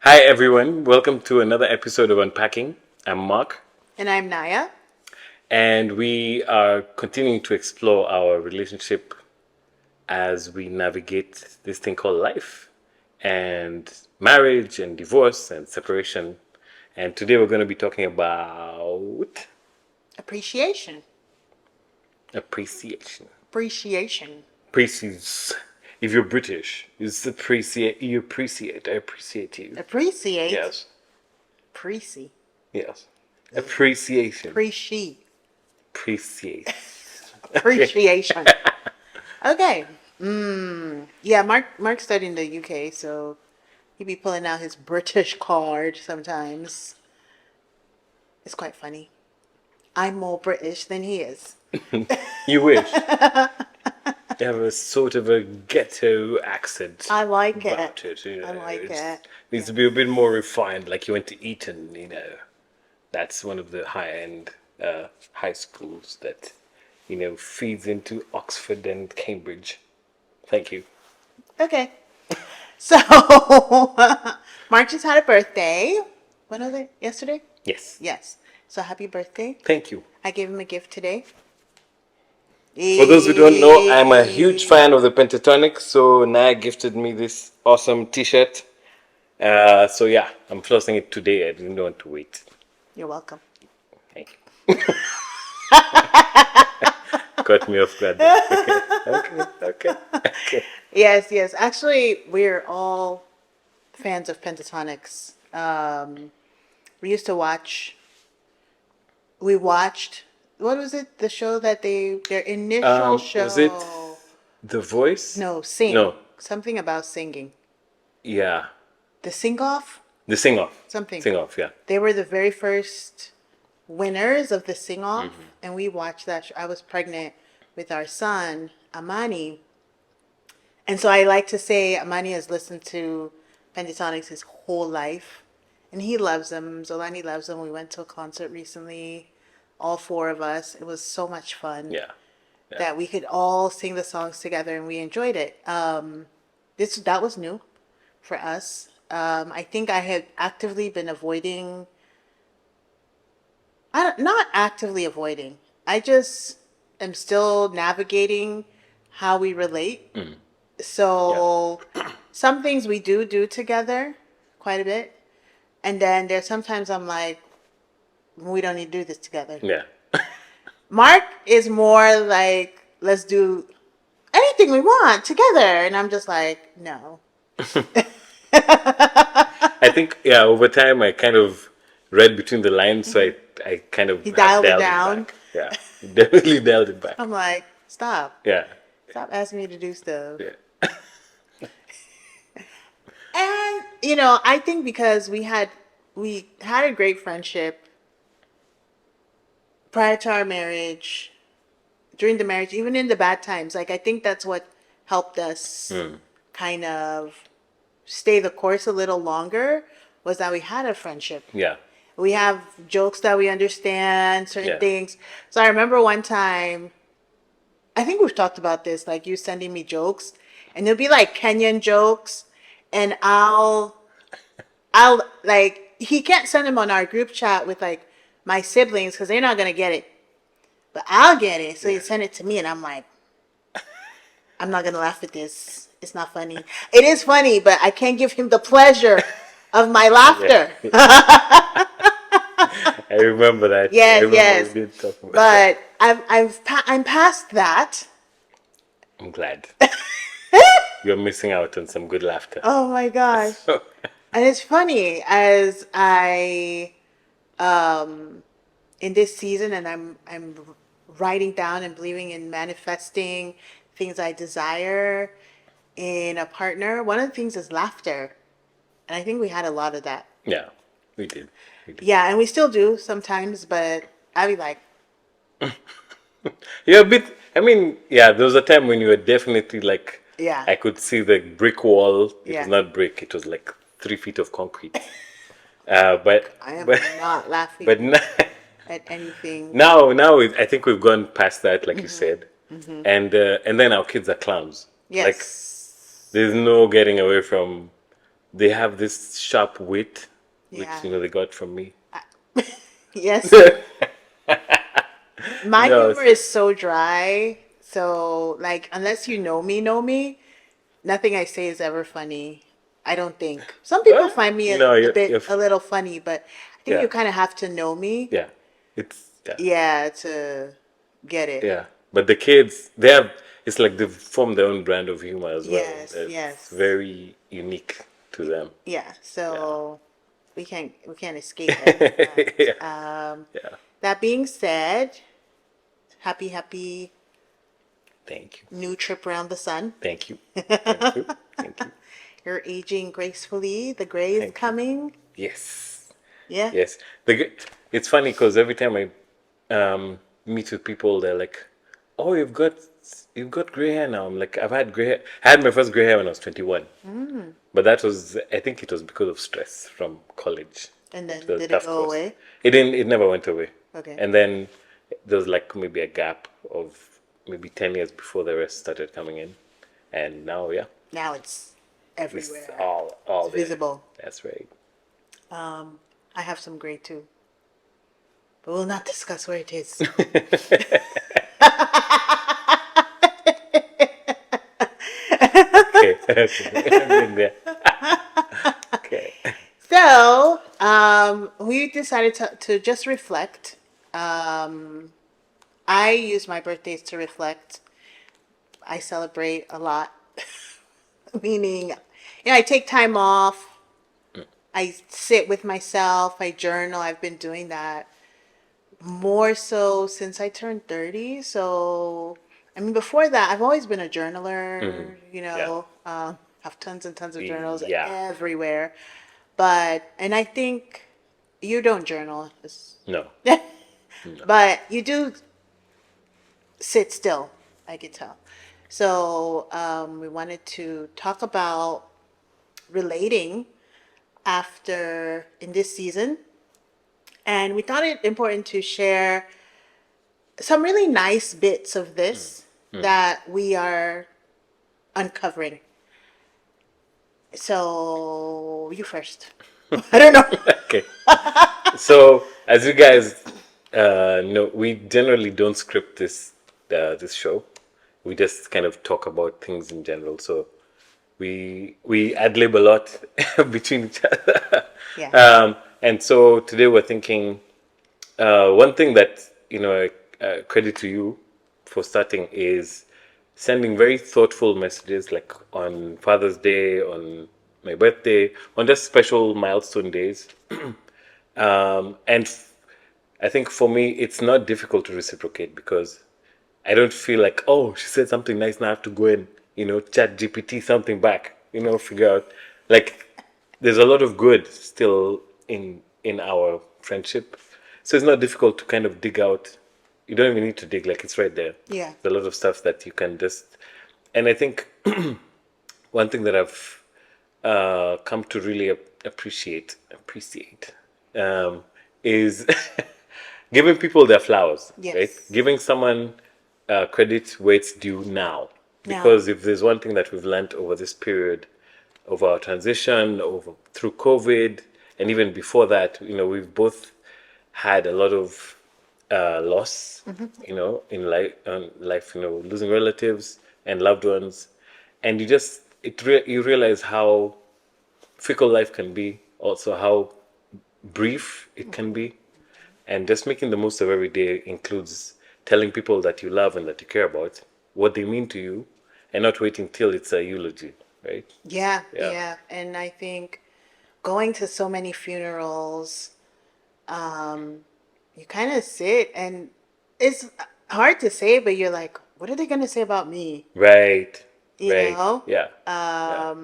Hi everyone, welcome to another episode of Unpacking. I'm Mark, And I'm Nayah. and we are continuing to explore our relationship as we navigate this thing called life and marriage and divorce and separation. And today we're going to be talking about Appreciation. appreciation. Appreciation. Appreciates. If you're British, it's appreciate. You appreciate. I appreciate you. Appreciate. Yes. Appreciate. Yes. Appreciation. Appreciate. Appreciate. Appreciation. Okay. Yeah, Mark's studying in the UK, so he be pulling out his British card sometimes. It's quite funny. I'm more British than he is. You wish. You have a sort of a ghetto accent. I like about it. it. I like it. Needs to be a bit more refined, like you went to Eton. That's one of the high-end high schools that, feeds into Oxford and Cambridge. Thank you. Okay. So, Mark just had a birthday. When was it? Yesterday? Yes. Yes. So happy birthday. Thank you. I gave him a gift today. For those who don't know, I'm a huge fan of the Pentatonic, so Naya gifted me this awesome T-shirt. So yeah, I'm flossing it today. I didn't want to wait. You're welcome. Thank you. Caught me off guard. Okay. Yes. Actually, we're all fans of pentatonics. We used to watch. We watched. What was it? The show that their initial show. Was it The Voice? No, sing. No. Something about singing. Yeah. The sing off. The Sing Off. Something. Sing Off. Yeah. They were the very first winners of the sing off, and we watched that. I was pregnant with our son Amani, and so I like to say Amani has listened to pentatonics his whole life, and he loves them. Zolani loves them. We went to a concert recently, all four of us. It was so much fun. Yeah. That we could all sing the songs together, and we enjoyed it. That was new for us. I think I had actively been avoiding. Not actively avoiding. I just am still navigating how we relate. So some things we do together quite a bit. And then there's sometimes I'm like, we don't need to do this together. Yeah. Mark is more like, let's do anything we want together. And I'm just like, no. I think over time I kind of read between the lines, so I kind of He dialed it it down. back. Yeah. Definitely dialed it back. I'm like, stop. Yeah. Stop asking me to do stuff. Yeah. And I think because we had a great friendship prior to our marriage, during the marriage, even in the bad times. Like I think that's what helped us kind of stay the course a little longer, was that we had a friendship. Yeah. We have jokes that we understand, certain things. So I remember one time, I think we've talked about this, like you sending me jokes, and it'll be like Kenyan jokes, and I'll like, he can't send them on our group chat with like my siblings because they're not gonna get it, but I'll get it. So he sent it to me, and I'm like, I'm not gonna laugh at this. It's not funny. It is funny, but I can't give him the pleasure of my laughter. I remember that. Yes, I remember yes. we did talk about that. But I'm past that. I'm glad. You're missing out on some good laughter. Oh my gosh. And it's funny as I in this season, and I'm writing down and believing in manifesting things I desire in a partner. One of the things is laughter. And I think we had a lot of that. Yeah, we did. Yeah, and we still do sometimes, but I'd be like, You're a bit. I mean, there was a time when you were definitely like. yeah. I could see the brick wall. It Yeah. was not brick. It was like 3 feet of concrete. But I am but not laughing but at anything. now I think we've gone past that, like you said, and then our kids are clowns. Yes. Like there's no getting away from they have this sharp wit, which Yeah. they got from me. Yes. My No, humor is so dry. So, like, unless you know me, nothing I say is ever funny. I don't think. Some people what? find me No, a little funny, but I think yeah, you kind of have to know me, yeah. It's yeah, to get it. yeah. But the kids, they have. It's like they've formed their own brand of humor as well. Yes, It's yes. very unique to them. Yeah, Yeah. so we can't escape any of that. Yeah. Yeah. That being said, happy Thank you. new trip around the sun. Thank you. Thank you. Thank you. You're aging gracefully. The gray is Thank you. coming. Yes. Yeah. Yes. It's funny because every time I meet with people, they're like, "Oh, you've got gray hair now." I'm like, "I've had gray hair. I had my first gray hair when I was 21, but that was I think it was because of stress from college. And It then was a did it tough go course. away? It didn't. It never went away. Okay. And then there was like maybe a gap of maybe 10 years before the rest started coming in, and now yeah, Now it's it's everywhere. all It's there. visible. That's right. I have some gray too, but we'll not discuss where it is. Okay. Okay. I'm in there. Okay. So, we decided to just reflect. I use my birthdays to reflect. I celebrate a lot, meaning, I take time off. I sit with myself. I journal. I've been doing that more so since I turned 30. So, I mean, before that, I've always been a journaler, Yeah. have tons and tons of journals Yeah. everywhere. And I think you don't journal, No. No. but you do sit still, I could tell. So, we wanted to talk about relating after in this season. And we thought it important to share some really nice bits of this that we are uncovering. So, you first. I don't know. Okay. So, as you guys know, we generally don't script this show. We just kind of talk about things in general. So we ad lib a lot between each other. Yeah. And so today we're thinking one thing that credit to you for starting is sending very thoughtful messages, like on Father's Day, on my birthday, on just special milestone days. And I think for me, it's not difficult to reciprocate because I don't feel like, oh, she said something nice, now I have to go and, chat GPT something back, figure out. Like, there's a lot of good still in our friendship. So it's not difficult to kind of dig out. You don't even need to dig, like, it's right there. Yeah. There's a lot of stuff that you can just. And I think one thing that I've come to really appreciate is giving people their flowers, right? Yes. Giving someone credit where it's due now. Now. Because if there's one thing that we've learned over this period of our transition, over through COVID, and even before that, we've both had a lot of loss, in life, losing relatives and loved ones, and you realize how fickle life can be, also how brief it can be, and just making the most of every day includes telling people that you love and that you care about what they mean to you, and not waiting till it's a eulogy, right? Yeah, Yeah. yeah. And I think going to so many funerals, you kind of sit and it's hard to say, but you're like, what are they going to say about me? Right. You Right. know? Yeah. Yeah.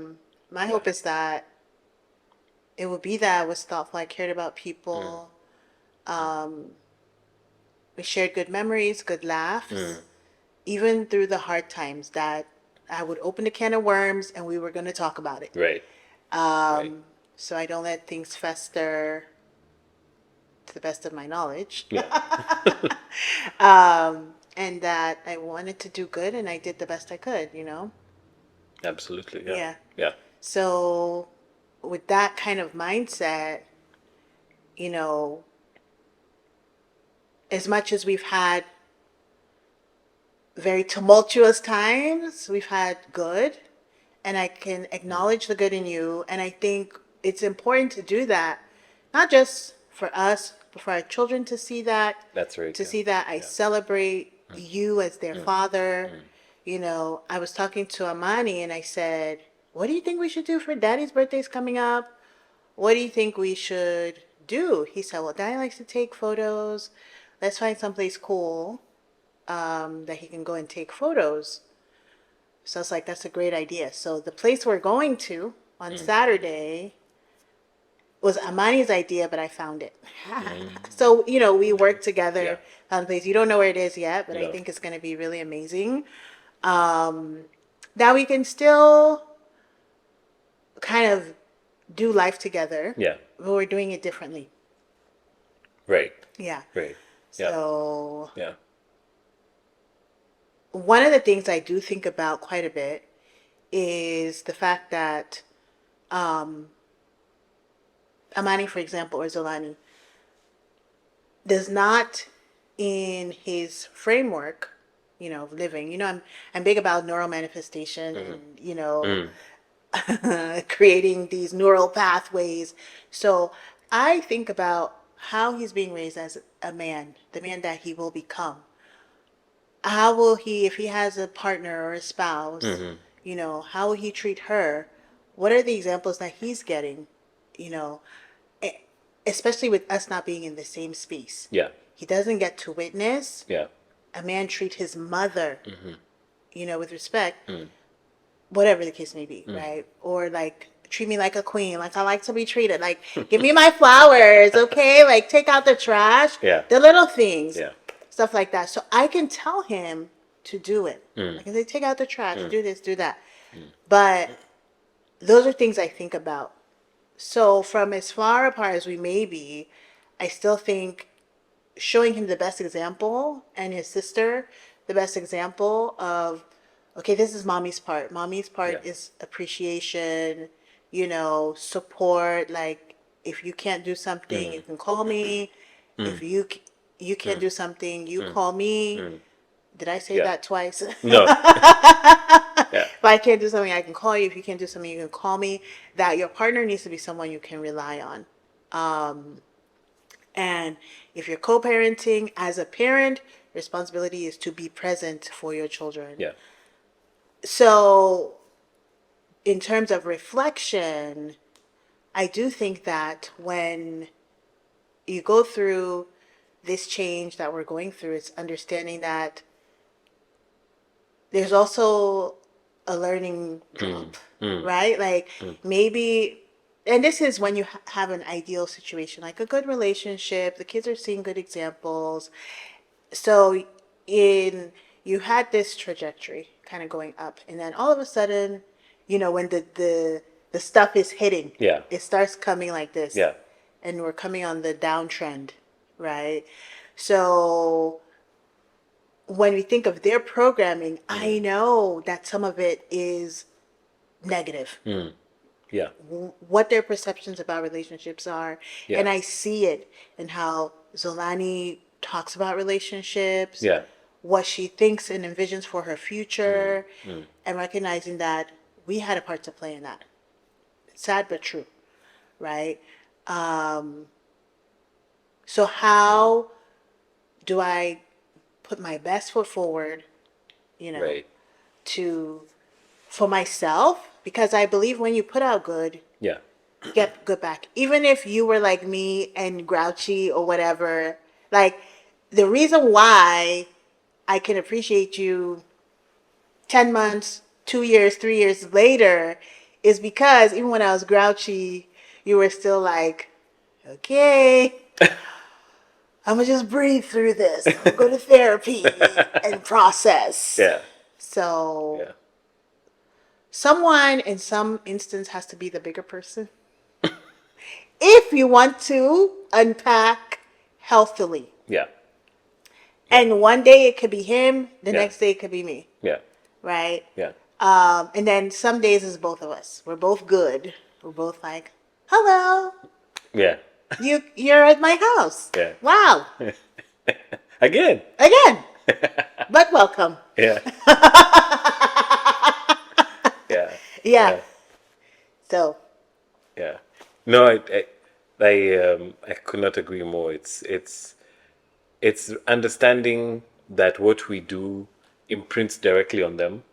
My hope is that it would be that I was thoughtful, I cared about people. We shared good memories, good laughs, even through the hard times that I would open a can of worms and we were going to talk about it. Right. Right. So I don't let things fester to the best of my knowledge. Yeah. And that I wanted to do good and I did the best I could. Absolutely. Yeah. Yeah. Yeah. So with that kind of mindset, you know, as much as we've had very tumultuous times, we've had good, and I can acknowledge the good in you. And I think it's important to do that, not just for us, but for our children to see that. That's very To good. see that I celebrate you as their father. You know, I was talking to Amani and I said, "What do you think we should do for Daddy's birthday's coming up? What do you think we should do?" He said, "Well, Daddy likes to take photos. Let's find someplace cool that he can go and take photos." So I was like, "That's a great idea." So the place we're going to on Saturday was Amani's idea, but I found it. So, you know, we worked together, Yeah. found the place. You don't know where it is yet, but I No. think it's going to be really amazing. That we can still kind of do life together. Yeah. But we're doing it differently. Right. Yeah. Right. Yeah. So Yeah. one of the things I do think about quite a bit is the fact that Amani, for example, or Zolani, does not in his framework, you know, of living. You know, I'm big about neural manifestation and, you know, creating these neural pathways. So I think about how he's being raised as a man, the man that he will become. How will he, if he has a partner or a spouse, you know, how will he treat her? What are the examples that he's getting? You know, especially with us not being in the same space. Yeah. He doesn't get to witness Yeah. a man treat his mother, you know, with respect, whatever the case may be, right? Or like treat me like a queen, like I like to be treated. Like give me my flowers, okay? Like take out the trash, Yeah. the little things, Yeah. stuff like that. So I can tell him to do it. I can say take out the trash, do this, do that. But those are things I think about. So from as far apart as we may be, I still think showing him the best example and his sister the best example of, okay, this is mommy's part. Mommy's part Yeah. is appreciation, you know, support. Like if you can't do something, you can call me. If you can't do something, you call me. Did I say Yeah. that twice? No. Yeah. If I can't do something, I can call you. If you can't do something, you can call me. That your partner needs to be someone you can rely on. And if you're co-parenting, as a parent, responsibility is to be present for your children. Yeah. So, in terms of reflection, I do think that when you go through this change that we're going through, it's understanding that there's also a learning drop, right? Like maybe, and this is when you have an ideal situation, like a good relationship, the kids are seeing good examples. So in you had this trajectory kind of going up, and then all of a sudden, you know, when the stuff is hitting, Yeah. it starts coming like this, Yeah. and we're coming on the downtrend, right? So when we think of their programming, I know that some of it is negative, Yeah. what their perceptions about relationships are. Yeah. And I see it in how Zolani talks about relationships, Yeah. what she thinks and envisions for her future, and recognizing that we had a part to play in that. Sad but true, right? So how do I put my best foot forward, you know, Right. to for myself? Because I believe when you put out good, Yeah. you get good back. Even if you were like me and grouchy or whatever, like the reason why I can appreciate you 10 months, 2 years, 3 years later is because even when I was grouchy, you were still like, okay, I'm gonna just breathe through this. I'll go to therapy and process. Yeah. So Yeah. someone in some instance has to be the bigger person. If you want to unpack healthily. Yeah. And one day it could be him, the Yeah. next day it could be me. Yeah. Right? Yeah. And then some days it's both of us. We're both good. we're both like, "Hello, Yeah. you're at my house. Yeah. Wow, Again. again, but welcome." Yeah. Yeah. Yeah. Yeah. So Yeah. No, I could not agree more. It's understanding that what we do imprints directly on them,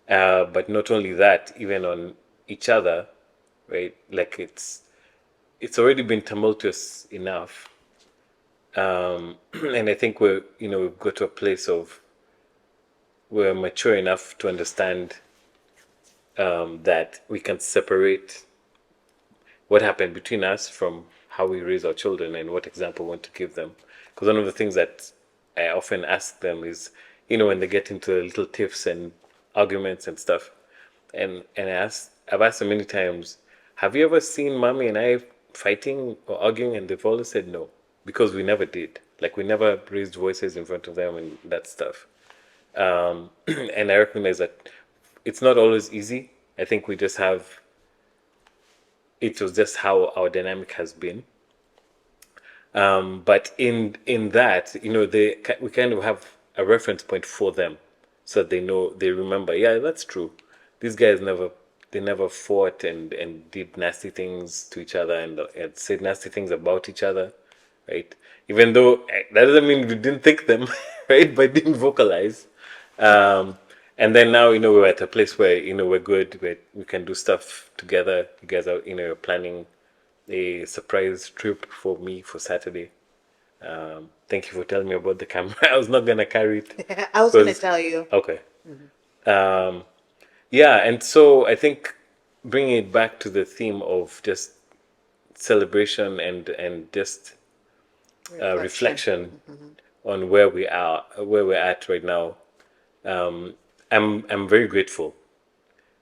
but not only that, even on each other, right? Like it's already been tumultuous enough, and I think we've got to a place of we're mature enough to understand that we can separate what happened between us from how we raise our children and what example we want to give them. Because one of the things that I often ask them is, when they get into little tiffs and arguments and stuff, and I've asked them many times, have you ever seen mommy and I fighting or arguing? And they've always said no, because we never did. Like we never raised voices in front of them and that stuff. And I recognize that it's not always easy. I think it was just how our dynamic has been. But in that, we kind of have a reference point for them, so that they remember. Yeah, that's true. These guys never fought and did nasty things to each other and said nasty things about each other, right? Even though that doesn't mean we didn't think them, right? But didn't vocalize. And then now, we're at a place where, we're good, we can do stuff together. You guys are, you're planning a surprise trip for me for Saturday. Thank you for telling me about the camera. I was not going to carry it. I was going to tell you. Okay. Yeah, and so I think bringing it back to the theme of just celebration and just reflection on where we're at right now. I'm very grateful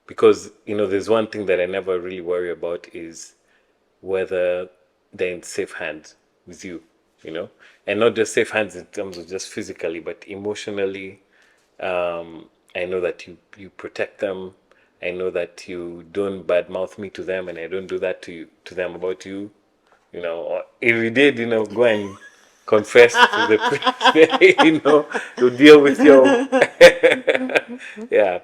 because there's one thing that I never really worry about is whether they're in safe hands with you, and not just safe hands in terms of just physically, but emotionally. I know that you protect them. I know that you don't badmouth me to them, and I don't do that to them about you. Or if you did, go and confess to the priest. You deal with your yeah.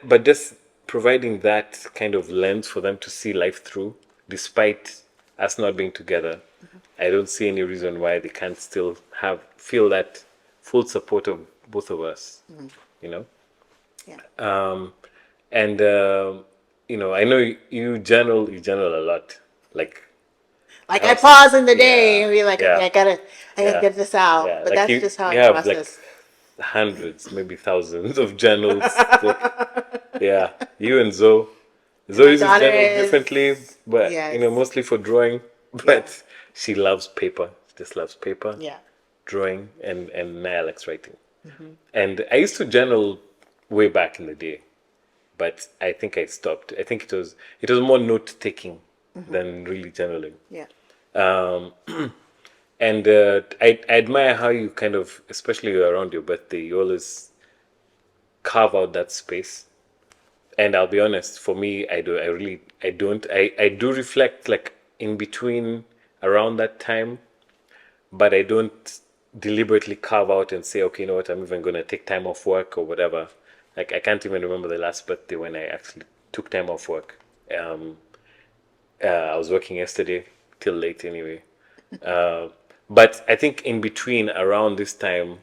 But just providing that kind of lens for them to see life through, despite us not being together, I don't see any reason why they can't still feel that full support of both of us. You know, Yeah. and I know you journal a lot, like Like I pause in the day yeah, and be like, okay, yeah, I gotta get this out. yeah. But Like that's you, just how you I have like process. hundreds, maybe thousands of journals. Like, yeah, you and Zoe. Zoe My uses daughter journal is, differently, but yes, mostly for drawing. yeah, But she loves paper. She just loves paper, yeah. drawing, and Nayah likes writing. And I used to journal way back in the day, but I think I stopped. I think it was more note taking than really journaling. Yeah. And I admire how you kind of, especially around your birthday, you always carve out that space. And I'll be honest, for me, I don't. I do reflect like in between around that time, but I don't deliberately carve out and say, okay, you know what, I'm even going to take time off work or whatever. Like, I can't even remember the last birthday when I actually took time off work. I was working yesterday till late anyway. But I think in between, around this time,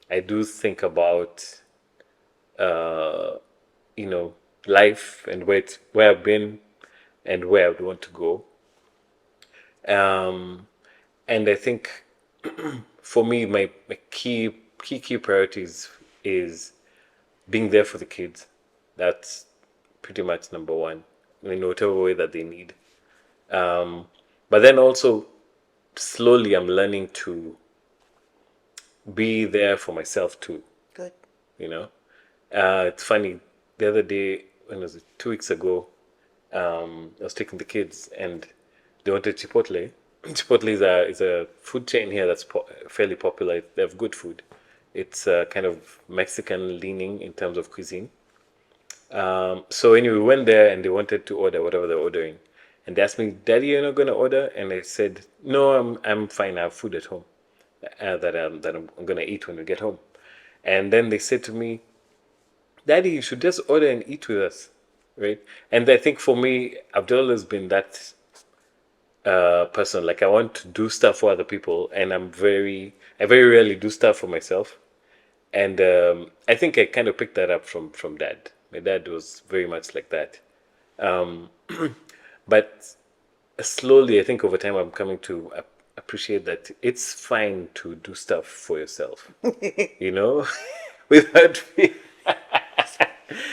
I do think about, you know, life and where I've been and where I would want to go. And I think for me, my key priorities is being there for the kids. That's pretty much number one, in whatever way that they need. But then also, slowly, I'm learning to be there for myself too. Good. You know, it's funny. The other day, when was it? 2 weeks ago, I was taking the kids and they wanted Chipotle. Chipotle is a food chain here that's fairly popular. They have good food. It's kind of Mexican leaning in terms of cuisine. So anyway, we went there and they wanted to order whatever they're ordering. And they asked me, Daddy, you're not going to order? And I said, No, I'm fine. I have food at home that I'm going to eat when we get home. And then they said to me, Daddy, you should just order and eat with us. Right? And I think for me, I've always been that person. Like I want to do stuff for other people, and I very rarely do stuff for myself. And I think I kind of picked that up from dad. My dad was very much like that. Um, but slowly, I think over time, I'm coming to appreciate that it's fine to do stuff for yourself. You know, without me.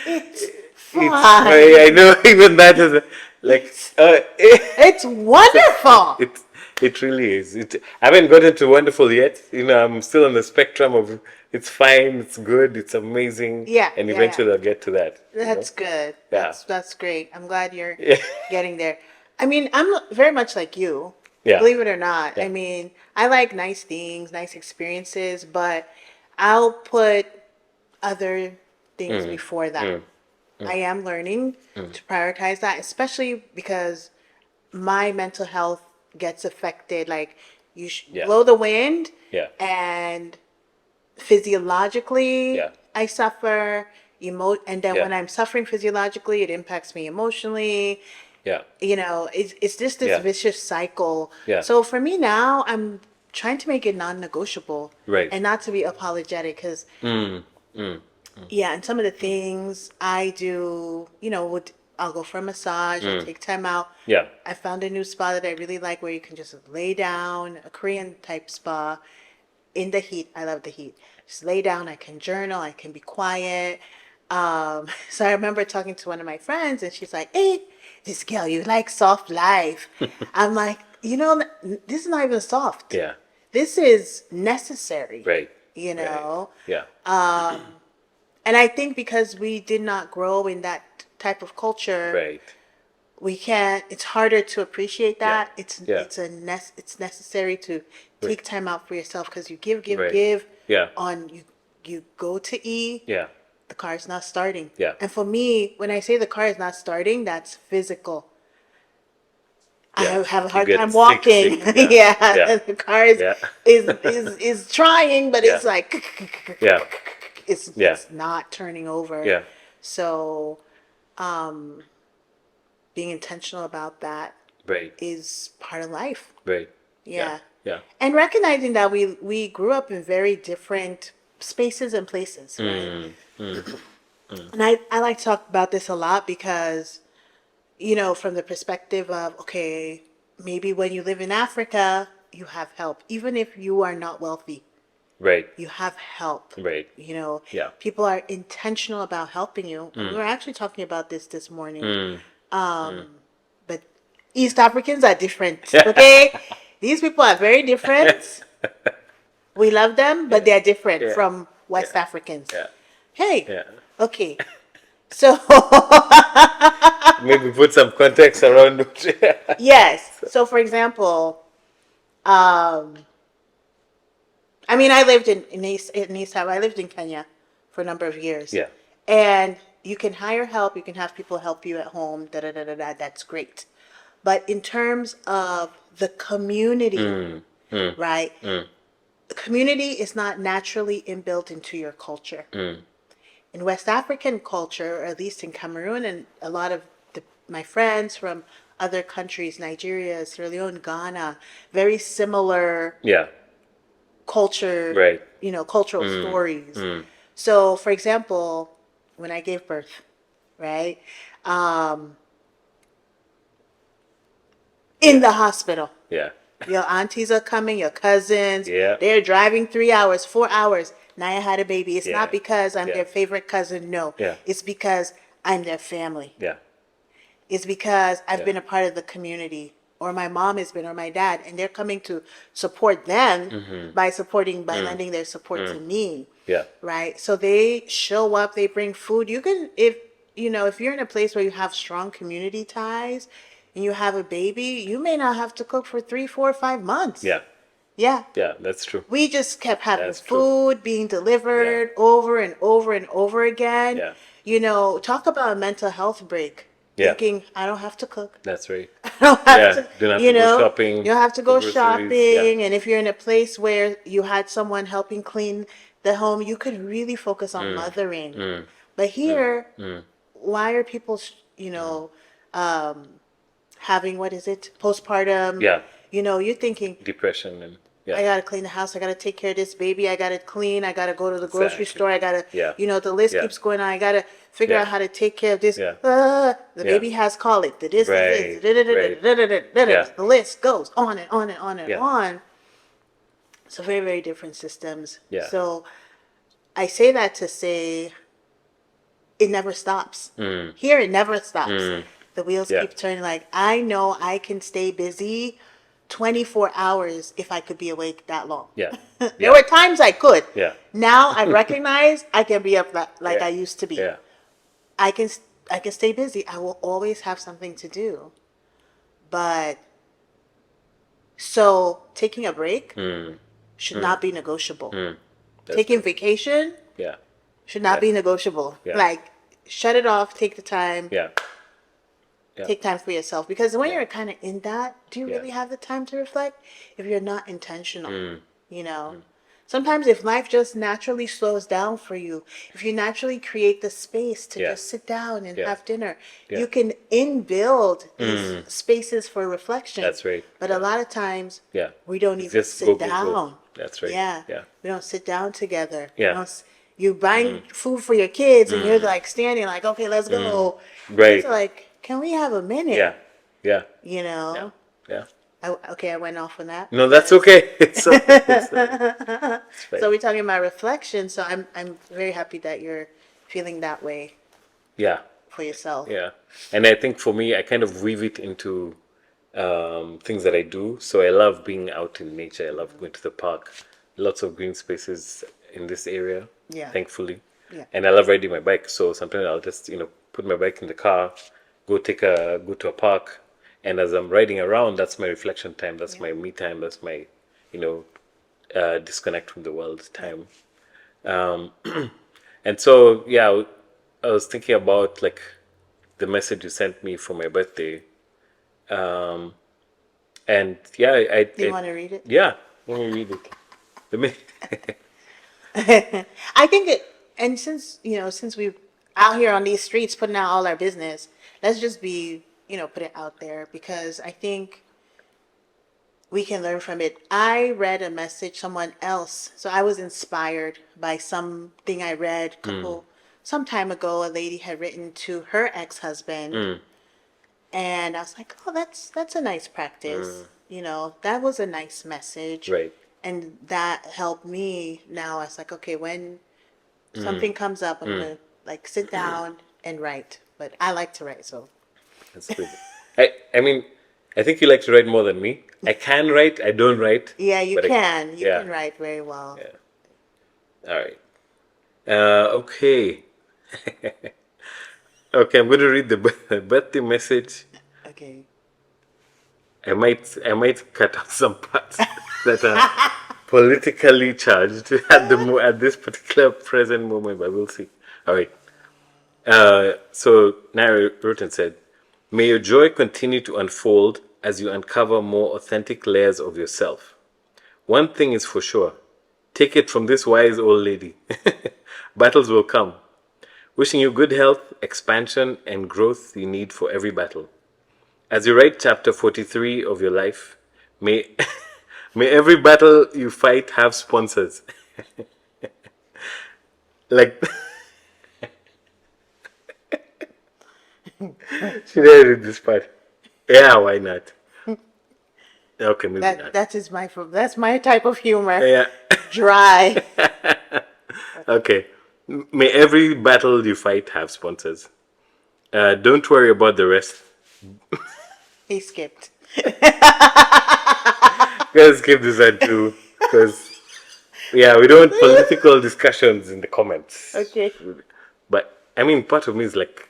It's It's fine. I know even that is like It's wonderful. it really is. I haven't gotten to wonderful yet. You know, I'm still on the spectrum of it's fine, it's good, it's amazing, Yeah, and yeah, yeah. eventually I'll get to that. You know? That's good. Yeah. That's great. I'm glad you're Yeah. getting there. I mean, I'm very much like you, Yeah. believe it or not. I Yeah. mean, I like nice things, nice experiences, but I'll put other things before that. I am learning to prioritize that, especially because my mental health gets affected. Like Yeah. blow the wind, Yeah. and physiologically Yeah. I suffer. And then Yeah. when I'm suffering physiologically, it impacts me emotionally. Yeah. It's just this Yeah. vicious cycle. Yeah. So for me now, I'm trying to make it non-negotiable Right. and not to be apologetic, because Mm. Mm. yeah, and some of the things I do, I'll go for a massage, I'll take time out. Yeah. I found a new spa that I really like where you can just lay down, a Korean type spa in the heat. I love the heat. Just lay down, I can journal, I can be quiet. So I remember talking to one of my friends and she's like, "Hey, this girl, you like soft life." I'm like, this is not even soft. Yeah. This is necessary, Right. you Right. know? Yeah. And I think because we did not grow in that type of culture, Right. we can't. It's harder to appreciate Yeah. that. Yeah. It's necessary to Right. take time out for yourself, because you give Right. give Yeah. on you go to E, Yeah. the car is not starting. Yeah. And for me, when I say the car is not starting, that's physical. I Yeah. have a You hard get time walking. sick. Yeah. Yeah, Yeah. and the car is Yeah. is trying, but Yeah. it's like Yeah. it's Yeah. it's not turning over. Yeah. So being intentional about that Right. is part of life. Right. Yeah. Yeah. Yeah. And recognizing that we grew up in very different spaces and places, right? And I like to talk about this a lot because, from the perspective of, okay, maybe when you live in Africa, you have help. Even if you are not wealthy, Right. you have help. Right. Yeah. People are intentional about helping you. And we were actually talking about this morning. But East Africans are different, okay? These people are very different. We love them, but Yeah. they're different Yeah. from West Yeah. Africans. Yeah. Hey, Yeah. okay. So, Maybe put some context around it. yes. So, for example, I mean, I lived in East Africa. I lived in Kenya for a number of years. Yeah. And you can hire help, you can have people help you at home, da da da da da. That's great. But in terms of the community, right? The community is not naturally inbuilt into your culture. In West African culture, or at least in Cameroon, and a lot of my friends from other countries, Nigeria, Sierra Leone, Ghana, very similar Yeah. culture, Right. cultural stories. So, for example, when I gave birth, right, in the hospital, Yeah. your aunties are coming, your cousins, Yeah. they're driving 3 hours, 4 hours. Naya had a baby. It's Yeah. not because I'm Yeah. their favorite cousin. No, Yeah. it's because I'm their family. Yeah. It's because I've Yeah. been a part of the community, or my mom has been, or my dad, and they're coming to support them by lending their support to me. Yeah. Right? So they show up, they bring food. You can, if you're in a place where you have strong community ties and you have a baby, you may not have to cook for 3, 4, 5 months. Yeah. Yeah. Yeah. That's true. We just kept having That's true. food being delivered over and over and over again. Yeah. talk about a mental health break. Yeah. Thinking, I don't have to cook. That's right. I don't have to, Don't have to go shopping. you don't have to for go groceries. Yeah. shopping. And if you're in a place where you had someone helping clean the home, you could really focus on mothering. But here, why are people, having, what is it, postpartum? Yeah. You're thinking, Depression and I gotta clean the house. I gotta take care of this baby. I gotta clean. I gotta go to the grocery Exactly. store. I gotta, Yeah. the list Yeah. keeps going on. I gotta figure Yeah. out how to take care of this. Yeah. The baby has colic. The this, the Right. this. Yeah. The list goes on and on and on and Yeah. on. So very, very different systems. Yeah. So I say that to say it never stops. Here it never stops. The wheels keep turning. Like, I know I can stay busy 24 hours if I could be awake that long. Yeah. There were times I could. Yeah. Now I recognize I can be up like Yeah. I used to be. Yeah. I can stay busy. I will always have something to do. But so taking a break should not be negotiable. Taking vacation Yeah. should not be negotiable. Yeah. Like, shut it off, take the time. Yeah. Take time for yourself, because when you're kind of in that, do you Yeah. really have the time to reflect if you're not intentional? Sometimes if life just naturally slows down for you, if you naturally create the space to just sit down and have dinner, you can inbuild these spaces for reflection. That's right. But a lot of times Yeah. we don't even Just sit go, go, down. go. That's right. Yeah. Yeah. We don't sit down together. Yeah. We don't you buying food for your kids and you're like standing like, okay, let's go. Right. It's like, can we have a minute? Yeah. Yeah. Yeah. Yeah. I went off on that. No, that's okay. It's fine. So we're talking about reflection. So I'm very happy that you're feeling that way Yeah. for yourself. Yeah. And I think for me, I kind of weave it into things that I do. So I love being out in nature. I love going to the park. Lots of green spaces in this area. Yeah. Thankfully. Yeah. And I love riding my bike. So sometimes I'll just, put my bike in the car, go to a park, and as I'm riding around, that's my reflection time. That's my me time. That's my, disconnect from the world time. And so, I was thinking about like the message you sent me for my birthday. And Do you want to read it? Yeah, let me read it. Let me. I think and since we're out here on these streets putting out all our business, let's just be, put it out there, because I think we can learn from it. I read a message, someone else, so I was inspired by something I read some time ago. A lady had written to her ex-husband, and I was like, oh, that's a nice practice. That was a nice message. Right. And that helped me. Now I was like, okay, when something comes up, I'm gonna like sit down and write. But I like to write, so That's good. I mean, I think you like to write more than me. I can write. I don't write. yeah, you but can. You can write very well. Yeah. All right. Okay. Okay, I'm going to read the birthday message. Okay. I might cut out some parts that are politically charged at this particular present moment, but we'll see. All right. So Nayah wrote and said, "May your joy continue to unfold as you uncover more authentic layers of yourself. One thing is for sure. Take it from this wise old lady. Battles will come. Wishing you good health, expansion, and growth you need for every battle. As you write chapter 43 of your life, may may every battle you fight have sponsors." Like, should I read this part? Yeah, why not? Okay, maybe not. That's my type of humor. Yeah. Dry. Okay. May every battle you fight have sponsors. Don't worry about the rest. He skipped. Gotta skip this one too, because we don't want political discussions in the comments. Okay. But I mean, part of me is like,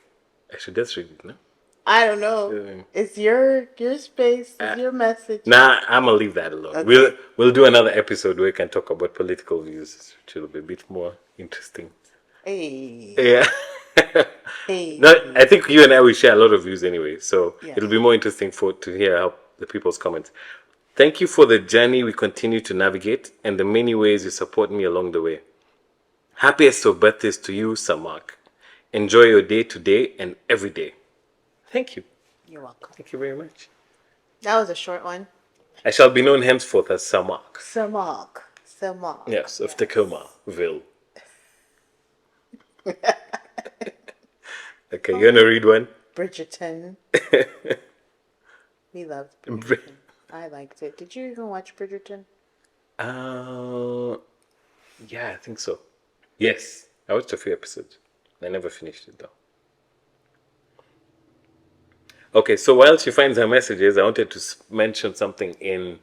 I should just read it, no? I don't know. It's your space. It's your message. Nah, I'm gonna leave that alone. Okay. We'll do another episode where we can talk about political views, which will be a bit more interesting. Hey. Yeah. No, I Hey. think you and I will share a lot of views anyway, so it'll be Yes. more interesting for to hear how the people's comments. Thank you for the journey we continue to navigate and the many ways you support me along the way. Happiest of birthdays to you, Sir Mark. Enjoy your day today and every day. Thank you. You're welcome. Thank you very much. That was a short one. I shall be known henceforth as Sir Mark. Sir Mark. Sir Mark. Yes, of Yes. Tacomaville. Okay, you wanna read one? Bridgerton. We loved Bri- Bridgerton. I liked it. Did you even watch Bridgerton? Uh, yeah, I think so. Yes, I watched a few episodes. I never finished it though. Okay, so while she finds her messages, I wanted to mention something in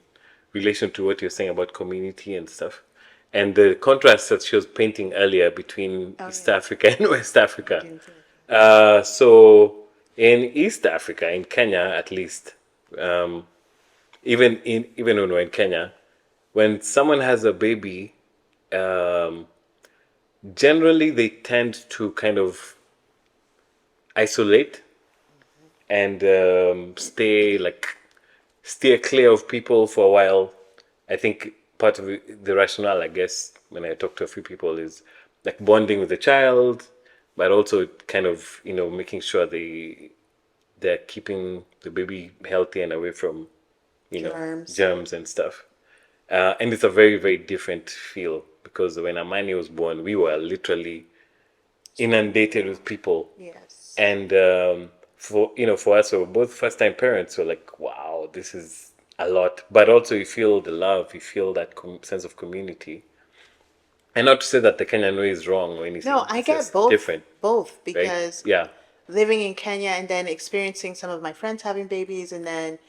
relation to what you're saying about community and stuff, and the contrast that she was painting earlier between Oh East yeah. Africa and West I Africa. didn't see it. So in East Africa, in Kenya at least, um, even when we're in Kenya, when someone has a baby, um, generally they tend to kind of isolate and steer clear of people for a while. I think part of the rationale, I guess, when I talk to a few people is like bonding with the child, but also kind of making sure they're keeping the baby healthy and away from Germs. germs and stuff. And it's a very very different feel because when Amani was born, we were literally inundated with people, Yes. and for us, we were both first time parents. So like, wow, this is a lot. But also, you feel the love, you feel that sense of community. And not to say that the Kenyan way is wrong or No, anything. I It's get just different, both right? because Yeah, living in Kenya and then experiencing some of my friends having babies and then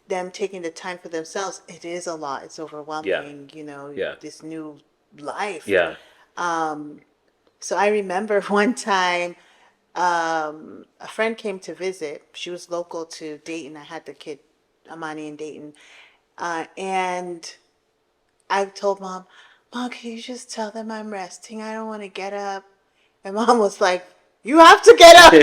them taking the time for themselves, it is a lot. It's yeah, overwhelming, yeah, this new life. yeah. So I remember one time a friend came to visit. She was local to Dayton. I had the kid, Amani, in Dayton. And I told mom, Mom, can you just tell them I'm resting? I don't want to get up. And mom was like, You have to get up.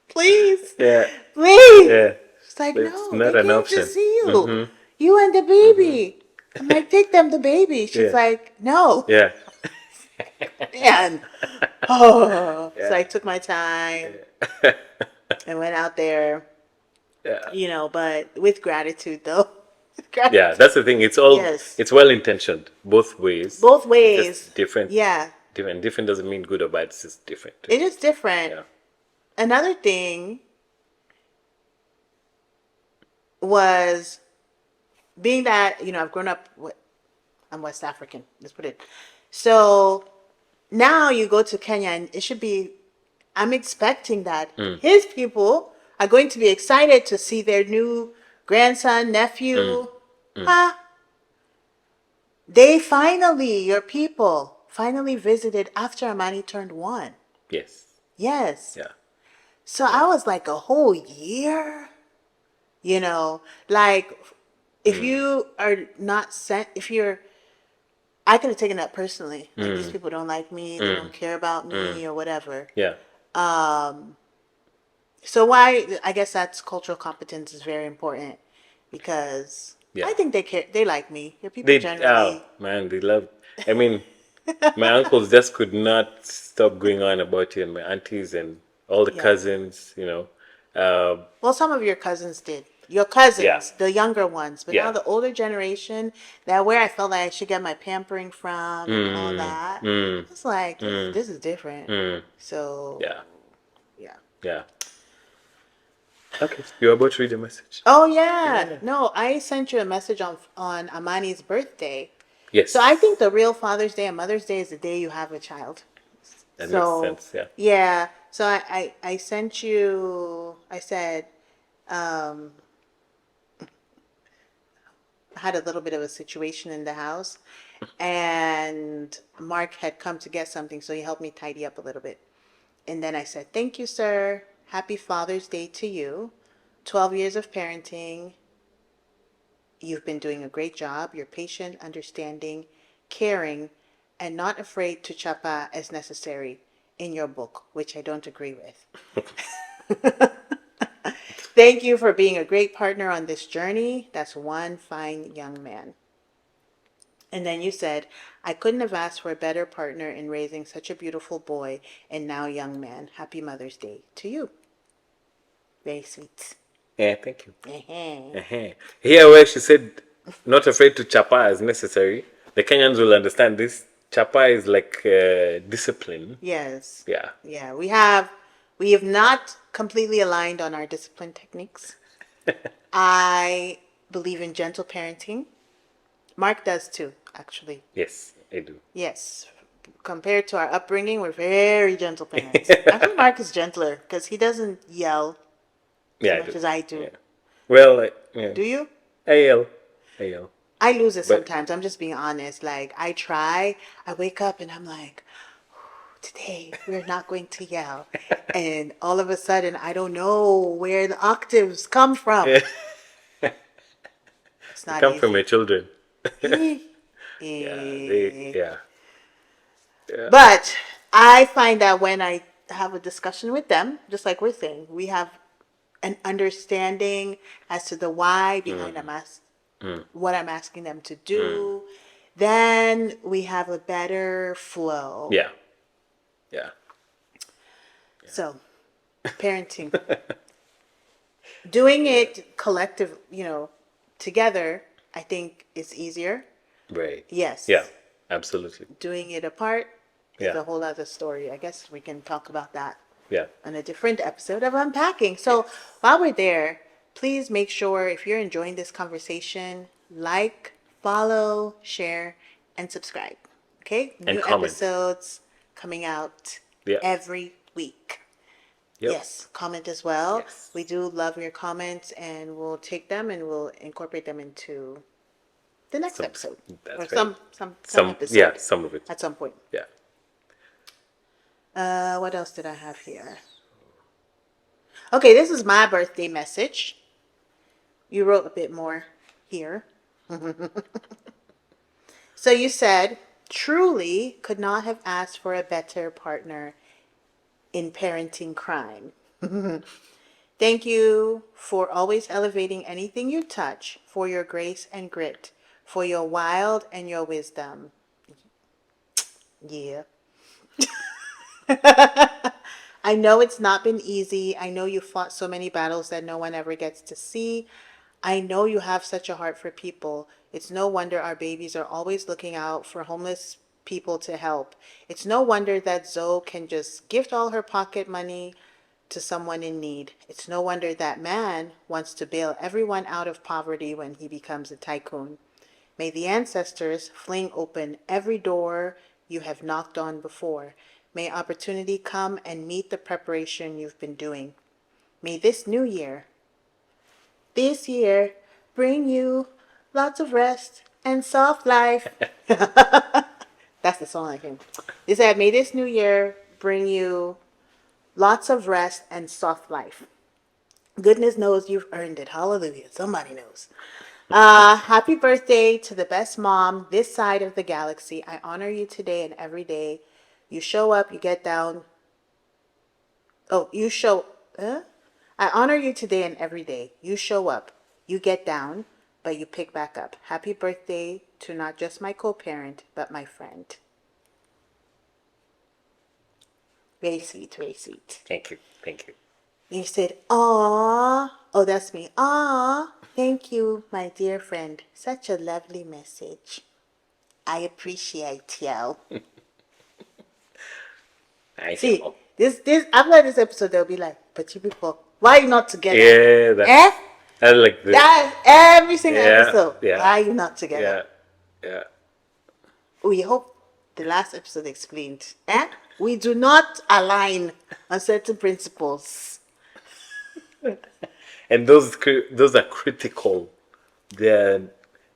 Please, Yeah, please. yeah. She's like, It's No, not they an came to option. see you. Mm-hmm. You and the baby. I'm like, Take them the baby. She's Yeah, like, No. yeah, And oh, so yeah, I took my time and went out there, yeah. but with gratitude though. With Yeah, gratitude. that's the thing. Yes. It's well intentioned both ways. Both It's ways. just different. Yeah. Different doesn't mean good or bad. It's just different. It is different. Yeah. Another thing was being that, I've grown up I'm West African. Let's put it. So now you go to Kenya and it should be I'm expecting that his people are going to be excited to see their new grandson, nephew. Huh? Your people finally visited after Amani turned 1. Yes. Yes. Yeah. So I Yeah. was like a whole year, like if you are not sent, I could have taken that personally. Like these people don't like me, they don't care about me or whatever. Yeah. So why I guess that's cultural competence is very important because Yeah. I think they care. They like me. Your people Oh generally. man, they love. I mean, my uncles just could not stop going on about you, and my aunties and all the Yeah. cousins. Well, some of your cousins did. Your Yeah. cousins, the younger ones, but now Yeah. the older generation, that where I felt like I should get my pampering from and all that. It's like this is different. So Yeah. yeah. Yeah. Okay. You're about to read a message. Oh yeah. Yeah. No, I sent you a message on Amani's birthday. So I Yes. think the real Father's Day and Mother's Day is the day you have a child. That makes So sense. Yeah. yeah. So I sent you. I said I had a little bit of a situation in the house, and Mark had come to get something, so he helped me tidy up a little bit. And then I said, "Thank you, sir. Happy Father's Day to you. 12 years of parenting. You've been doing a great job. You're patient, understanding, caring, and not afraid to chapa as necessary. in your book, which I don't agree with. Thank you for being a great partner on this journey. That's one fine young man. And then you said, I couldn't have asked for a better partner in raising such a beautiful boy and now young man. Happy Mother's Day to you. Very sweet. Yeah, thank you. Uh-huh. Here, where she said, not afraid to chapa as necessary, the Kenyans will understand this. Chapa is like discipline. Yes. Yeah. Yeah. We have not completely aligned on our discipline techniques. I believe in gentle parenting. Mark does too, actually. Yes, I do. Yes. Compared to our upbringing, we're very gentle parents. I think Mark is gentler because he doesn't yell as Yeah, I much do. as I do. Yeah. Well, yeah. Do you? I yell. I yell. I lose it But sometimes. I'm just being honest. Like, I try, I wake up and I'm like, today we're not going to yell. And all of a sudden, I don't know where the octaves come from. It's they not come from easy. your children. Eh. Yeah. Yeah. But I find that when I have a discussion with them, just like we're saying, we have an understanding as to the why behind what I'm asking them to do, then we have a better flow. Yeah. Yeah. So, parenting. Doing it collective, together, I think is easier. Right. Yes. Yeah. Absolutely. Doing it apart is Yeah. a whole other story. I guess we can talk about that Yeah. on a different episode of Unpacking. So while we're there, please make sure if you're enjoying this conversation, like, follow, share, and subscribe. Okay? And New comment. episodes coming out Yeah. every week. Yep. Yes, comment as well. Yes. We do love your comments and we'll take them and we'll incorporate them into the next episode. That's Or right. some episode. Yeah, some of it. At some point. Yeah. What else did I have here? Okay, this is my birthday message. You wrote a bit more here. So you said, truly could not have asked for a better partner in parenting crime. Thank you for always elevating anything you touch, for your grace and grit, for your wild and your wisdom. Yeah. I know it's not been easy. I know you fought so many battles that no one ever gets to see. I know you have such a heart for people. It's no wonder our babies are always looking out for homeless people to help. It's no wonder that Zoe can just gift all her pocket money to someone in need. It's no wonder that man wants to bail everyone out of poverty when he becomes a tycoon. May the ancestors fling open every door you have knocked on before. May opportunity come and meet the preparation you've been doing. May this year, bring you lots of rest and soft life. That's the song I can. They said, may this new year bring you lots of rest and soft life. Goodness knows you've earned it. Hallelujah. Somebody knows. Happy birthday to the best mom this side of the galaxy. I honor you today and every day. You show up, you get down. Oh, you show. I honor you today and every day. You show up, you get down, but you pick back up. Happy birthday to not just my co-parent, but my friend. Very sweet, very sweet. Thank you. Thank you. You said, "Aw." Oh, that's me. "Aw, thank you, my dear friend. Such a lovely message. I appreciate you." I See, know. this after this episode, they'll be like, "But you people, why are you not together?" Yeah, I like this. That every single episode. Yeah. Why are you not together? Yeah. We hope the last episode explained. We do not align on certain principles. And those are critical. They're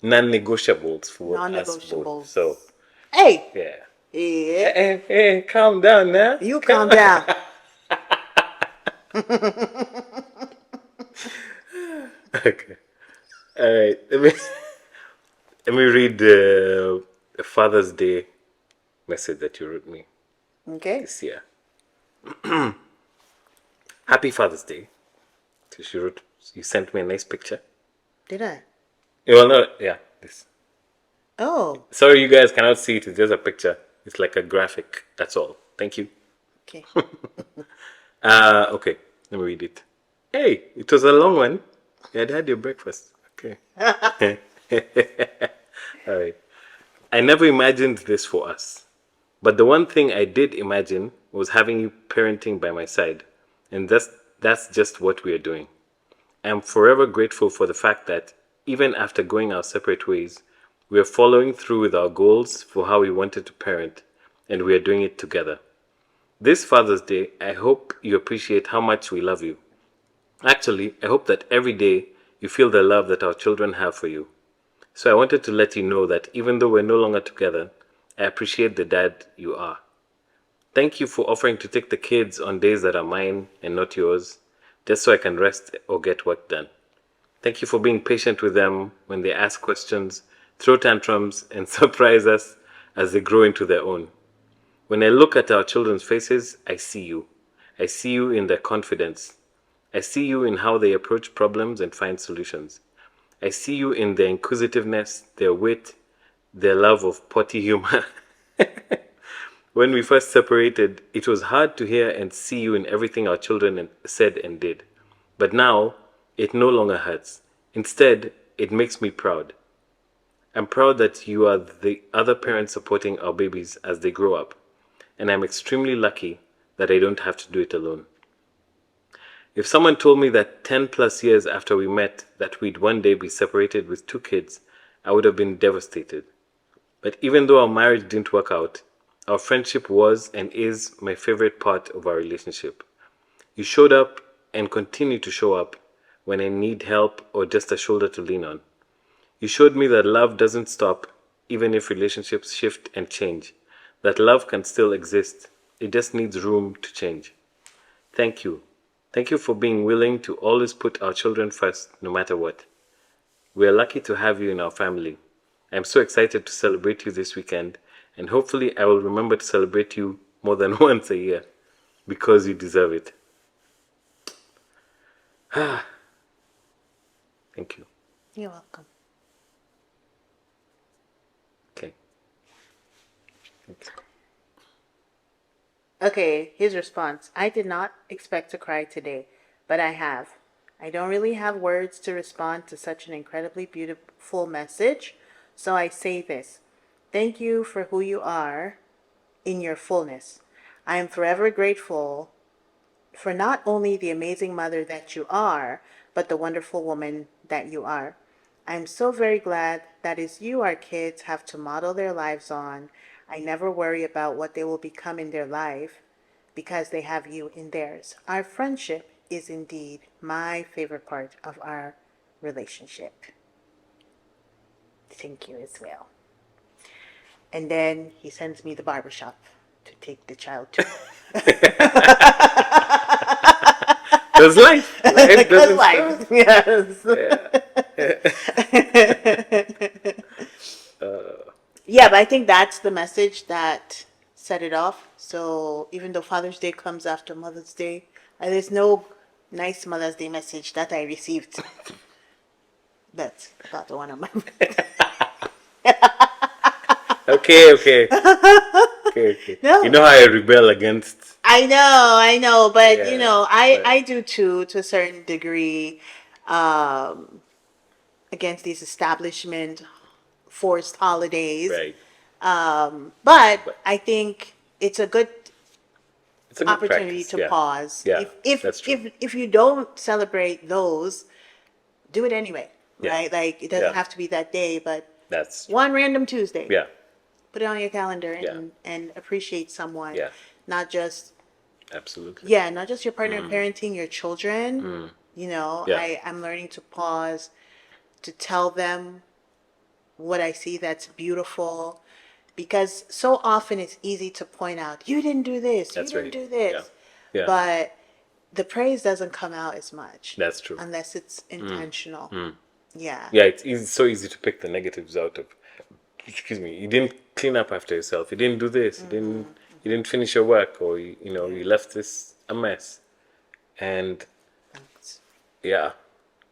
non-negotiables for us Non-negotiables. both. So Hey. yeah. Yeah. Hey, calm down now. You calm down. Okay. All right. Let me read the Father's Day message that you wrote me Okay. this year. Happy Father's Day. So she wrote, you sent me a nice picture. Did I? Well, no, yeah, this. Oh, Sorry, you guys cannot see it. It's just a picture. It's like a graphic. That's all. Thank you. okay. Okay, let me read it. Hey, it was a long one. You had your breakfast. Okay. All right. I never imagined this for us. But the one thing I did imagine was having you parenting by my side. And that's just what we are doing. I am forever grateful for the fact that even after going our separate ways, we are following through with our goals for how we wanted to parent, and we are doing it together. This Father's Day, I hope you appreciate how much we love you. Actually, I hope that every day you feel the love that our children have for you. So I wanted to let you know that even though we're no longer together, I appreciate the dad you are. Thank you for offering to take the kids on days that are mine and not yours, just so I can rest or get work done. Thank you for being patient with them when they ask questions, throw tantrums, and surprise us as they grow into their own. When I look at our children's faces, I see you. I see you in their confidence. I see you in how they approach problems and find solutions. I see you in their inquisitiveness, their wit, their love of potty humor. When we first separated, it was hard to hear and see you in everything our children said and did. But now, it no longer hurts. Instead, it makes me proud. I'm proud that you are the other parent supporting our babies as they grow up. And I'm extremely lucky that I don't have to do it alone. If someone told me that 10 plus years after we met that we'd one day be separated with 2 kids, I would have been devastated. But even though our marriage didn't work out, our friendship was and is my favorite part of our relationship. You showed up and continue to show up when I need help or just a shoulder to lean on. You showed me that love doesn't stop even if relationships shift and change, that love can still exist. It just needs room to change. Thank you. Thank you for being willing to always put our children first, no matter what. We are lucky to have you in our family. I'm so excited to celebrate you this weekend, and hopefully I will remember to celebrate you more than once a year, because you deserve it. Thank you. You're welcome. Okay. Thanks. Okay, his response. I did not expect to cry today, but I have. I don't really have words to respond to such an incredibly beautiful message, so I say this. Thank you for who you are in your fullness. I am forever grateful for not only the amazing mother that you are, but the wonderful woman that you are. I'm so very glad that is you our kids have to model their lives on. I never worry about what they will become in their life because they have you in theirs. Our friendship is indeed my favorite part of our relationship. Thank you as well. And then he sends me the barbershop to take the child to. Because life. Life Because doesn't life, stop. yes. Yeah. Yeah, but I think that's the message that set it off. So even though Father's Day comes after Mother's Day, there's no nice Mother's Day message that I received. That's about the one on my. Okay, okay. Okay, okay. You No, know how I rebel against. I know, but Yeah. I do too, to a certain degree, um, against these establishment forced holidays. Right. But But I think it's a good it's a good opportunity practice. to Yeah. pause. Yeah. If That's true. if you don't celebrate those, do it anyway, Yeah. right? Like it doesn't Yeah. have to be that day, but That's true. one random Tuesday, Yeah. put it on your calendar Yeah. and appreciate someone, Yeah. not just Absolutely. yeah, not just your partner parenting your children. Yeah. I'm learning to pause to tell them what I see that's beautiful. Because so often it's easy to point out, you didn't do this, you That's didn't right. do Yeah. this. Yeah. But the praise doesn't come out as much That's true. unless it's intentional. Yeah. Yeah. It's so easy to pick the negatives out of. Excuse me. You didn't clean up after yourself. You didn't do this. You didn't. you didn't finish your work, or you left this a mess. And Facts. yeah,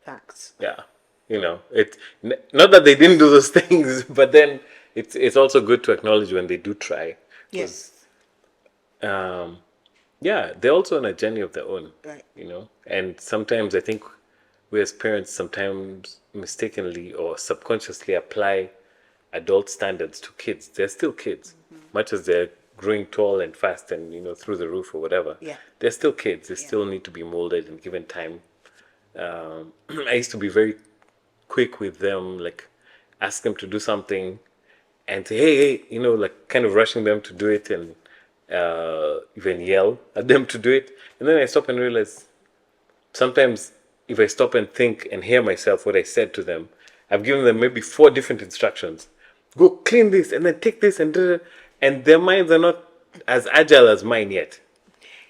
Facts. yeah, not that they didn't do those things, but then it's also good to acknowledge when they do try, because Yes. yeah, they're also on a journey of their own, Right. And sometimes I think we as parents sometimes mistakenly or subconsciously apply adult standards to kids. They're still kids, much as they're growing tall and fast and through the roof or whatever. Yeah. They're still kids. They Yeah. still need to be molded and given time. I used to be very quick with them, like ask them to do something and say, hey, like kind of rushing them to do it, and even yell at them to do it. And then I stop and realize sometimes if I stop and think and hear myself what I said to them, I've given them maybe 4 different instructions. Go clean this and then take this and their minds are not as agile as mine yet.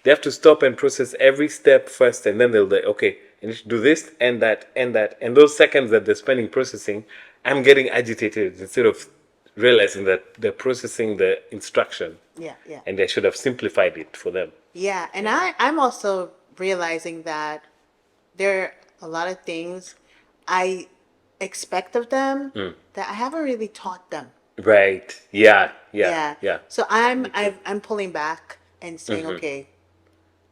They have to stop and process every step first, and then they'll say, okay, I need to do this and that and that. And those seconds that they're spending processing, I'm getting agitated instead of realizing that they're processing the instruction. Yeah. Yeah. And I should have simplified it for them. Yeah. And I'm also realizing that there are a lot of things I expect of them that I haven't really taught them. Right. Yeah. Yeah. Yeah. So I'm pulling back and saying, okay,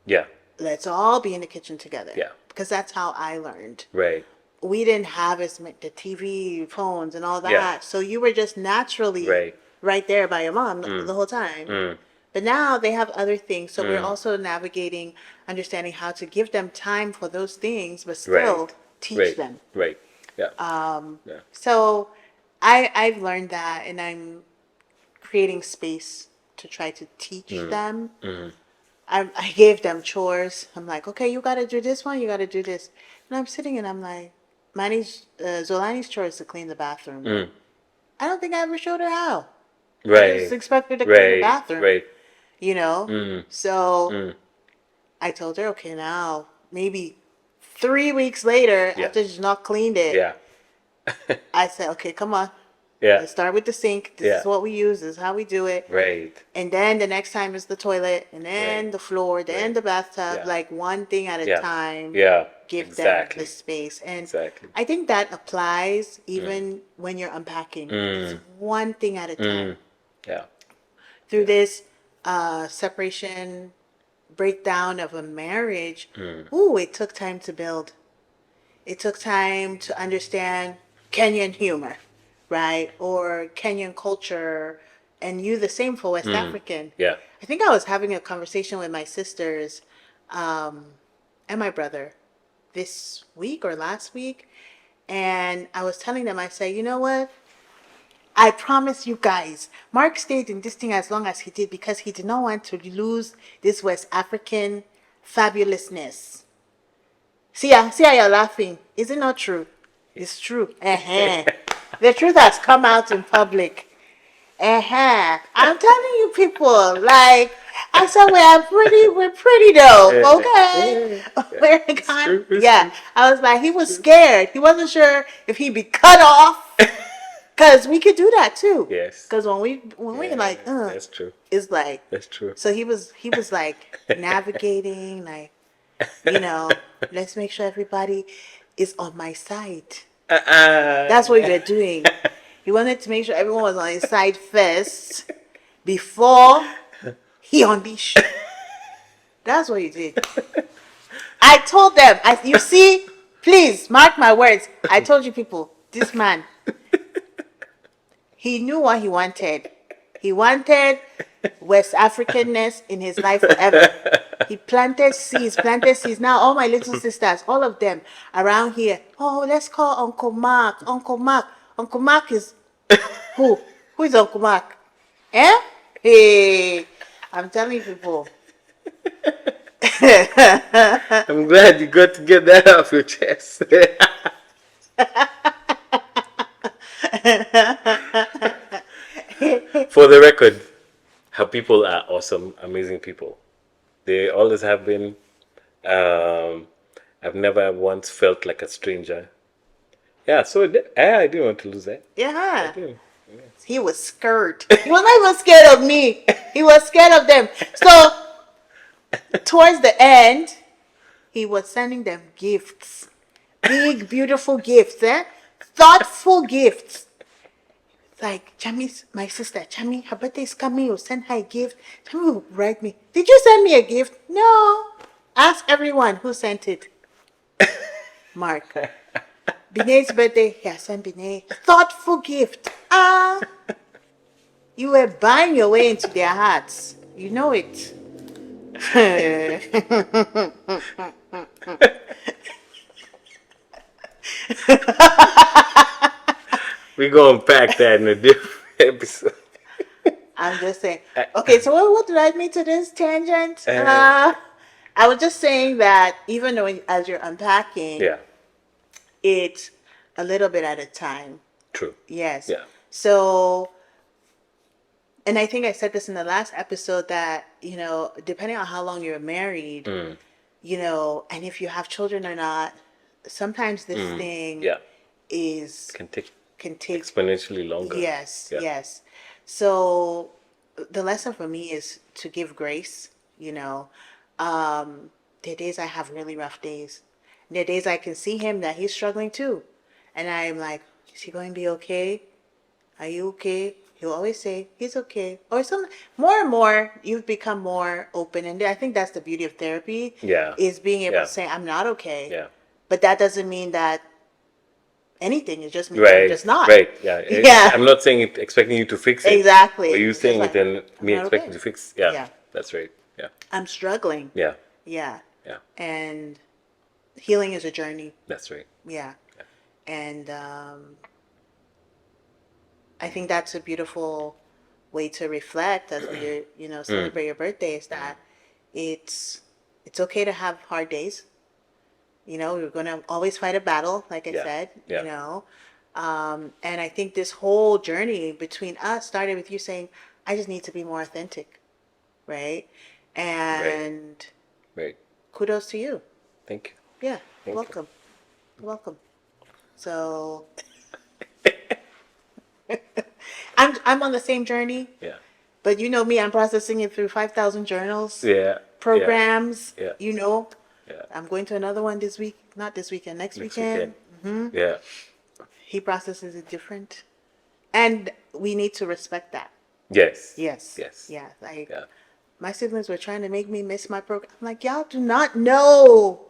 Yeah. let's all be in the kitchen together. Yeah. Because that's how I learned. Right. We didn't have as much the TV, phones, and all that. Yeah. So you were just naturally right there by your mom the whole time. But now they have other things. So we're also navigating, understanding how to give them time for those things, but still teach them. Right. Yeah. Yeah. So I've learned that, and I'm creating space to try to teach them. I gave them chores. I'm like, okay, you got to do this one, you got to do this. And I'm sitting and I'm like, Zolani's chore is to clean the bathroom. I don't think I ever showed her how. I just expect her to clean the bathroom. Right. So I told her, okay, now maybe 3 weeks later, after she's not cleaned it, Yeah. I said, okay, come on. Yeah. Let's start with the sink. This is what we use. This is how we do it. Right. And then the next time is the toilet, and then the floor, then the bathtub, like one thing at a time. Yeah. Give them the space. And I think that applies even when you're unpacking. It's one thing at a time. Yeah. Through this separation, breakdown of a marriage, it took time to build. It took time to understand Kenyan humor, right? Or Kenyan culture, and you the same for West African. Yeah. I think I was having a conversation with my sisters and my brother this week or last week, and I was telling them, I said, you know what? I promise you guys, Mark stayed in this thing as long as he did because he did not want to lose this West African fabulousness. See how you're laughing. Is it not true? It's true. The truth has come out in public. I'm telling you people, like, I said, we're pretty though, okay? I was like, he was scared. He wasn't sure if he'd be cut off. Cause we could do that too. Yes. Cause when we like, that's true. It's like, that's true. So he was like navigating, like, let's make sure everybody is on my side. That's what we were doing. He wanted to make sure everyone was on his side first before he unleashed. That's what he did. I told them, you see, please mark my words. I told you people, this man, he knew what he wanted. He wanted West Africanness in his life forever. He planted seeds. Now all my little sisters, all of them around here, oh, let's call Uncle Mark. Uncle Mark is who? Who is Uncle Mark? Hey, I'm telling you people. I'm glad you got to get that off your chest. For the record, her people are awesome, amazing people. They always have been. I've never once felt like a stranger. Yeah, so I didn't want to lose that. Yeah. I didn't. He was scared. He was not even scared of me. He was scared of them. So towards the end, he was sending them gifts. Big, beautiful gifts, thoughtful gifts. Like, Chami's, my sister, Chami, her birthday is coming, you'll send her a gift. Chami will write me, did you send me a gift? No. Ask everyone who sent it. Mark. Binay's birthday, yeah, send Binay. Thoughtful gift. You were buying your way into their hearts. You know it. We're going to unpack that in a different episode. I'm just saying. Okay, so what led me to this tangent? I was just saying that even though as you're unpacking, it's a little bit at a time. True. Yes. Yeah. So, and I think I said this in the last episode that, depending on how long you're married, and if you have children or not, sometimes this thing is can take exponentially longer. Yes, yes. So the lesson for me is to give grace. There are days I have really rough days. There are days I can see him that he's struggling too, and I'm like, is he going to be okay? Are you okay? He'll always say he's okay, or something. More and more, you've become more open, and I think that's the beauty of therapy. Yeah, is being able to say I'm not okay. Yeah, but that doesn't mean that anything. It just means right, I'm just not. Right. Yeah. Yeah. I'm not saying it, expecting you to fix it. Exactly. Or you saying like, it and me expecting okay. to fix. Yeah. Yeah. That's right. Yeah. I'm struggling. Yeah. Yeah. Yeah. And healing is a journey. That's right. Yeah. And I think that's a beautiful way to reflect as we, celebrate your birthday, is that it's okay to have hard days. We're going to always fight a battle, like I said, and I think this whole journey between us started with you saying, I just need to be more authentic. Right. And right. Kudos to you. Thank you. Yeah. Welcome. Welcome. So I'm on the same journey. Yeah. But you know me, I'm processing it through 5,000 journals. Yeah. Programs. Yeah. Yeah. I'm going to another one this week. Not this weekend. Next weekend. Mm-hmm. Yeah. He processes it different, and we need to respect that. Yes. Yes. Yes. Yeah. Like my siblings were trying to make me miss my program. I'm like, y'all do not know.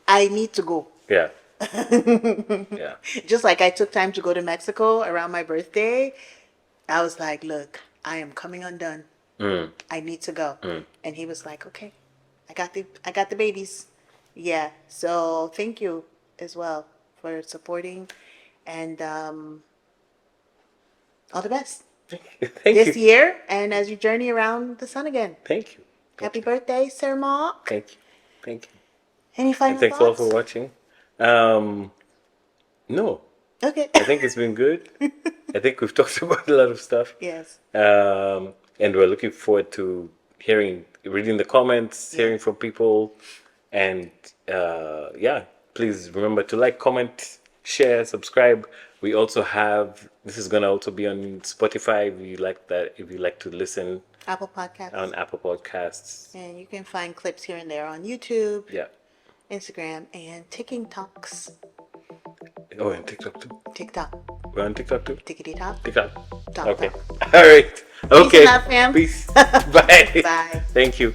I need to go. Yeah. Yeah. Just like I took time to go to Mexico around my birthday, I was like, look, I am coming undone. I need to go. And he was like, okay, I got the babies. Yeah. So thank you as well for supporting, and all the best this year and as you journey around the sun again. Thank you. Happy birthday, Sir Mark. Thank you. Any final thoughts? Thanks all for watching. No. Okay. I think it's been good. I think we've talked about a lot of stuff. Yes. And we're looking forward to reading the comments, hearing from people. And please remember to like, comment, share, subscribe. We also have, this is going to also be on Spotify if you like to listen. Apple Podcasts. On Apple Podcasts. And you can find clips here and there on YouTube. Yeah. Instagram and TikToks. Oh, and TikTok too. TikTok. We're on TikTok too. TikTok. TikTok. Talk. Okay. All right. Okay. Peace out, fam. Peace. Bye. Bye. Thank you.